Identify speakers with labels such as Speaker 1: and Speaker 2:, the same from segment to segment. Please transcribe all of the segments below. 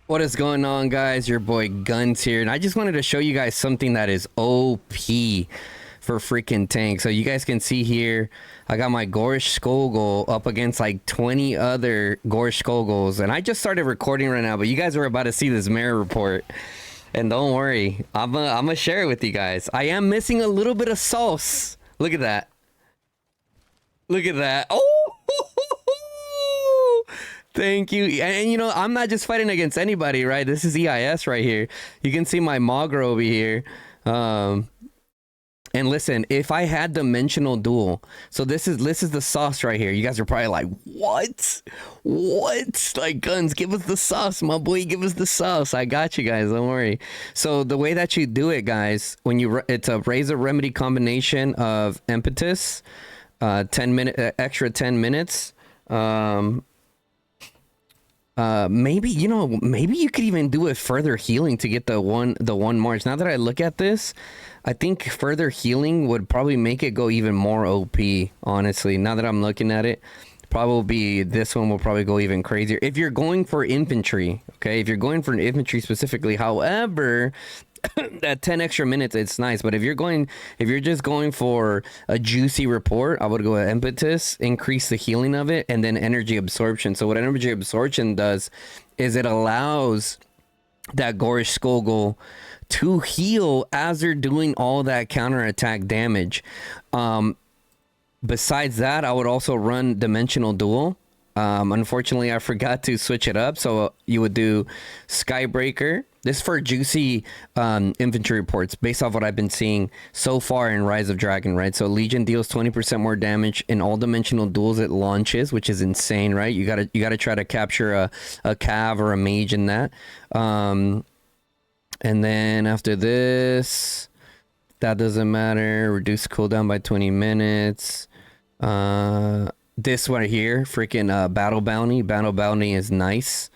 Speaker 1: What is going on, guys? Your boy Guns here, and I just wanted to show you guys something that is OP for freaking tank. So you guys can see here, I got my Gorish Skogul up against like 20 other Gorish Skoguls, and I just started recording right now, but you guys are about to see this mirror report. And don't worry, I'm gonna share it with you guys. I am missing a little bit of sauce. Look at that. Look at that. Oh! Thank you. And you know, I'm not just fighting against anybody, right? This is EIS right here. You can see my Magra over here. And listen, if I had dimensional duel, so this is the sauce right here. You guys are probably like, what? What? Like, Guns, give us the sauce, my boy. Give us the sauce. I got you guys. Don't worry. So the way that you do it, guys, when you it's a razor remedy combination of impetus, 10-minute extra 10 minutes. Maybe, you know, maybe you could even do it further healing to get the one march. Now that I look at this, I think further healing would probably make it go even more OP, honestly. Now that I'm looking at it, probably this one will probably go even crazier. If you're going for infantry, okay? If you're going for an infantry specifically, however, at 10 extra minutes, it's nice. But if you're just going for a juicy report, I would go with impetus, increase the healing of it, and then energy absorption. So what energy absorption does is it allows that Gorish Skogul to heal as they're doing all that counterattack damage. Besides that, I would also run dimensional duel. Unfortunately, I forgot to switch it up. So you would do Skybreaker. This is for juicy infantry reports based off what I've been seeing so far in Rise of Dragon, right? So Legion deals 20% more damage in all dimensional duels it launches, which is insane, right? You gotta try to capture a cav or a mage in that. And then after this, that doesn't matter. Reduce cooldown by 20 minutes. This one here, freaking battle bounty. Battle bounty is nice,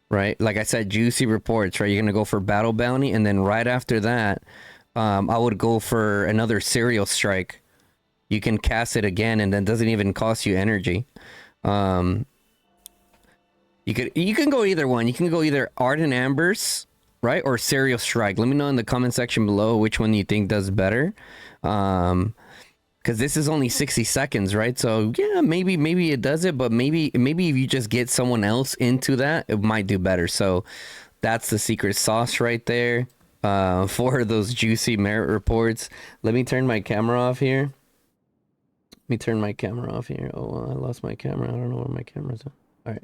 Speaker 1: right? Like I said, juicy reports, right? You're gonna go for battle bounty, and then right after that, I would go for another serial strike. You can cast it again, and then doesn't even cost you energy. You can go either one. You can go either Ardent Ambers, right, or serial strike. Let me know in the comment section below which one you think does better. Because this is only 60 seconds, right? So yeah, maybe it does it, but maybe if you just get someone else into that, it might do better. So that's the secret sauce right there for those juicy merit reports. Let me turn my camera off here. Oh, I lost my camera. I don't know where my camera's at. All right,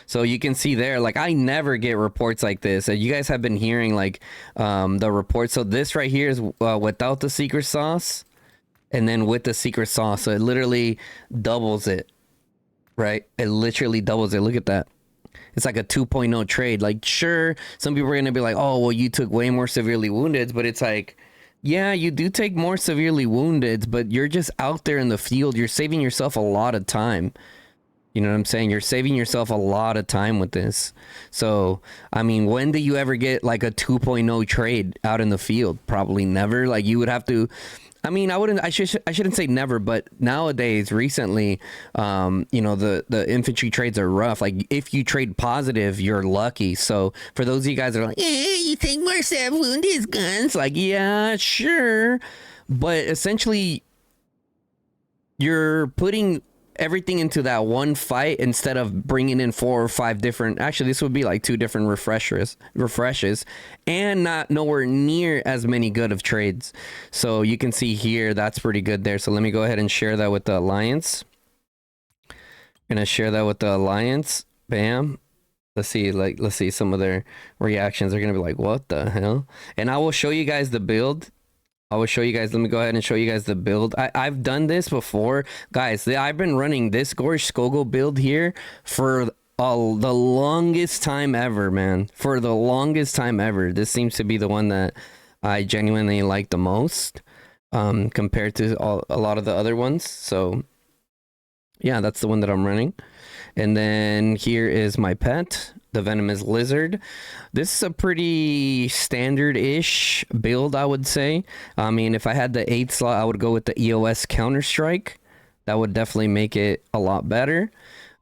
Speaker 1: so you can see there, like, I never get reports like this. You guys have been hearing like the reports. So this right here is without the secret sauce. And then with the secret sauce, so it literally doubles it, right? It literally doubles it. Look at that. It's like a 2.0 trade. Like, sure, some people are going to be like, oh, well, you took way more severely wounded. But it's like, yeah, you do take more severely wounded, but you're just out there in the field. You're saving yourself a lot of time. You know what I'm saying? You're saving yourself a lot of time with this. So, I mean, when do you ever get like a 2.0 trade out in the field? Probably never. Like, you would have to... I mean, I shouldn't say never, but nowadays, recently, you know, the infantry trades are rough. Like, if you trade positive, you're lucky. So for those of you guys that are like, you take more stab wounded, Guns. Like, yeah, sure. But essentially, you're putting everything into that one fight instead of bringing in 4 or 5 different. Actually, this would be like 2 different refreshes, and not nowhere near as many good of trades. So you can see here, that's pretty good there. So let me go ahead and share that with the alliance. Gonna share that with the alliance. Bam. Let's see some of their reactions. They're gonna be like, what the hell? And I will show you guys the build. I will show you guys. Let me go ahead and show you guys the build. I've done this before, guys. I've been running this Gorish Skogul build here for the longest time ever, man. For the longest time ever. This seems to be the one that I genuinely like the most, compared to a lot of the other ones. So yeah, that's the one that I'm running. And then here is my pet, the venomous lizard. This is a pretty standard-ish build, I would say. I mean, if I had the 8th slot, I would go with the EOS Counter-Strike. That would definitely make it a lot better.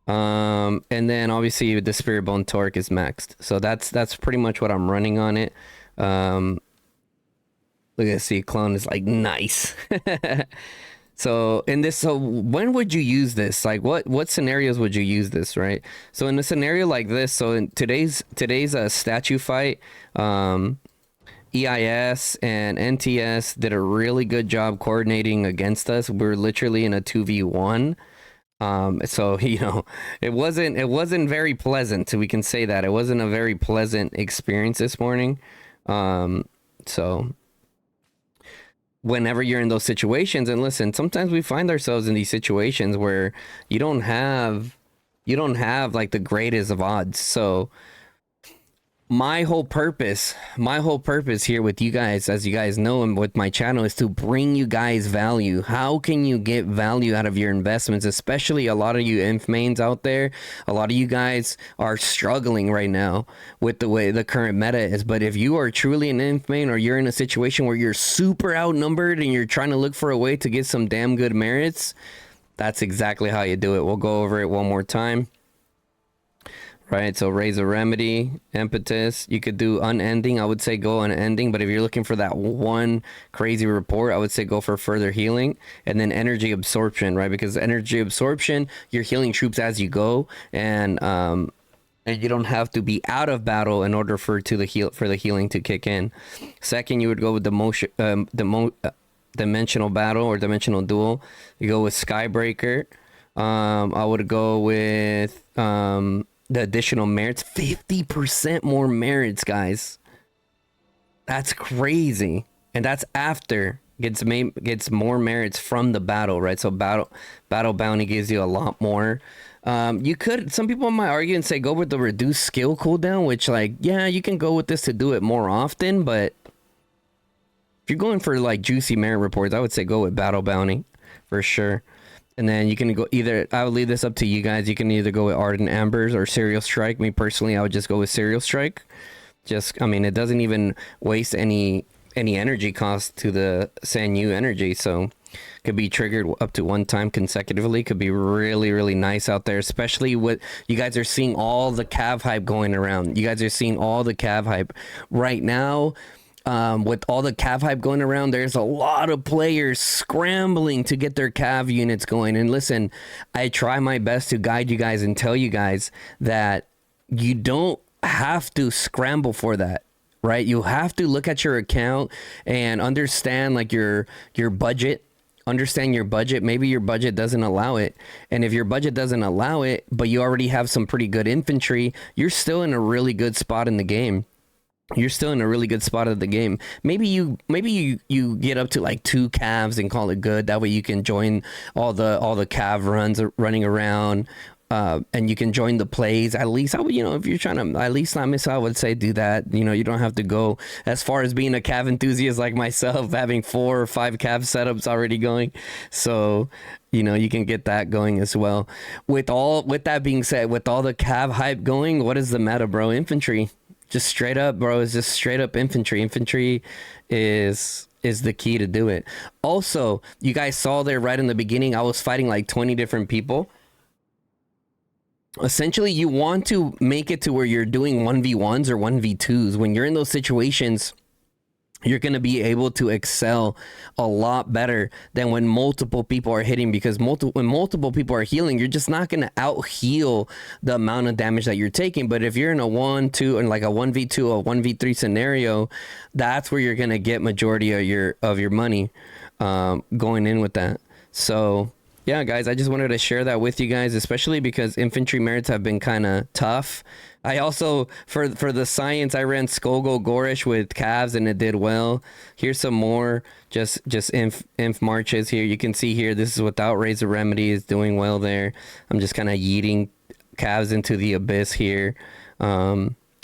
Speaker 1: And then obviously the Spirit Bone Torque is maxed. So that's pretty much what I'm running on it. Look at see clone is like nice. So in this, so when would you use this? Like what scenarios would you use this, right? So in a scenario like this, so in today's statue fight, EIS and NTS did a really good job coordinating against us. We're literally in a 2v1. So it wasn't very pleasant. We can say that it wasn't a very pleasant experience this morning. So whenever you're in those situations, and listen, sometimes we find ourselves in these situations where you don't have like the greatest of odds. So my whole purpose here with you guys, as you guys know, and with my channel, is to bring you guys value. How can you get value out of your investments? Especially a lot of you inf mains out there, a lot of you guys are struggling right now with the way the current meta is. But if you are truly an inf main, or you're in a situation where you're super outnumbered and you're trying to look for a way to get some damn good merits, that's exactly how you do it. We'll go over it one more time. Right, so raise a remedy, impetus. You could do unending. I would say go unending, but if you're looking for that one crazy report, I would say go for further healing. And then energy absorption, right? Because energy absorption, you're healing troops as you go, and you don't have to be out of battle in order for the healing to kick in. Second, you would go with dimensional battle or dimensional duel. You go with Skybreaker. I would go with the additional merits, 50% more merits, guys. That's crazy. And that's after gets more merits from the battle, right? So battle bounty gives you a lot more. Some people might argue and say go with the reduced skill cooldown, which, like, yeah, you can go with this to do it more often, but if you're going for like juicy merit reports, I would say go with battle bounty for sure. And then you can go either, I would leave this up to you guys. You can either go with Ardent Ambers or Serial Strike. Me personally, I would just go with Serial Strike. I mean, it doesn't even waste any energy cost to the Sanyu energy. So could be triggered up to one time consecutively. Could be really, really nice out there, especially with you guys are seeing all the cav hype going around. You guys are seeing all the cav hype right now. With all the cav hype going around, there's a lot of players scrambling to get their cav units going. And listen, I try my best to guide you guys and tell you guys that you don't have to scramble for that, right? You have to look at your account and understand like your budget. Understand your budget. Maybe your budget doesn't allow it. And if your budget doesn't allow it, but you already have some pretty good infantry, you're still in a really good spot in the game. You're still in a really good spot of the game. Maybe you get up to like 2 calves and call it good. That way you can join all the cav runs running around, and you can join the plays. At least I would, if you're trying to at least not miss out, I would say do that. You don't have to go as far as being a cav enthusiast like myself, having 4 or 5 cav setups already going. So you can get that going as well. With that being said, with all the cav hype going, what is the meta, bro? Infantry. Just straight up, bro. It's just straight up infantry. Infantry is the key to do it. Also, you guys saw there right in the beginning, I was fighting like 20 different people. Essentially, you want to make it to where you're doing 1v1s or 1v2s. When you're in those situations, you're going to be able to excel a lot better than when multiple people are hitting, because when multiple people are healing, you're just not going to out heal the amount of damage that you're taking. But if you're in a 1-2 and like a 1v2 or 1v3 scenario, that's where you're going to get majority of your money going in with that. So yeah, guys, I just wanted to share that with you guys, especially because infantry merits have been kind of tough. I also, for the science, I ran Skogul Gorish with calves and it did well. Here's some more just inf marches here. You can see here, this is without Razor Remedy, is doing well there. I'm just kind of yeeting calves into the abyss here.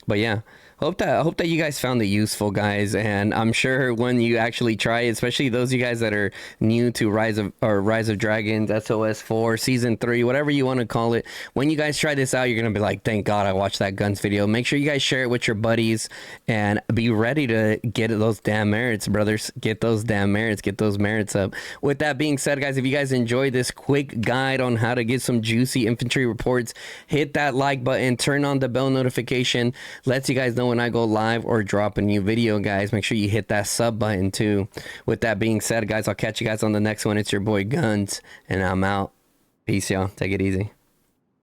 Speaker 1: But yeah, hope that you guys found it useful, guys. And I'm sure when you actually try it, especially those of you guys that are new to Rise of Dragons, SOS 4, Season 3, whatever you want to call it, when you guys try this out, you're gonna be like, thank God I watched that guns video. Make sure you guys share it with your buddies and be ready to get those damn merits, brothers. Get those damn merits, get those merits up. With that being said, guys, if you guys enjoyed this quick guide on how to get some juicy infantry reports, hit that like button, turn on the bell notification, lets you guys know when I go live or drop a new video, guys. Make sure you hit that sub button too. With that being said, guys, I'll catch you guys on the next one. It's your boy Guns, and I'm out. Peace, y'all. Take it easy.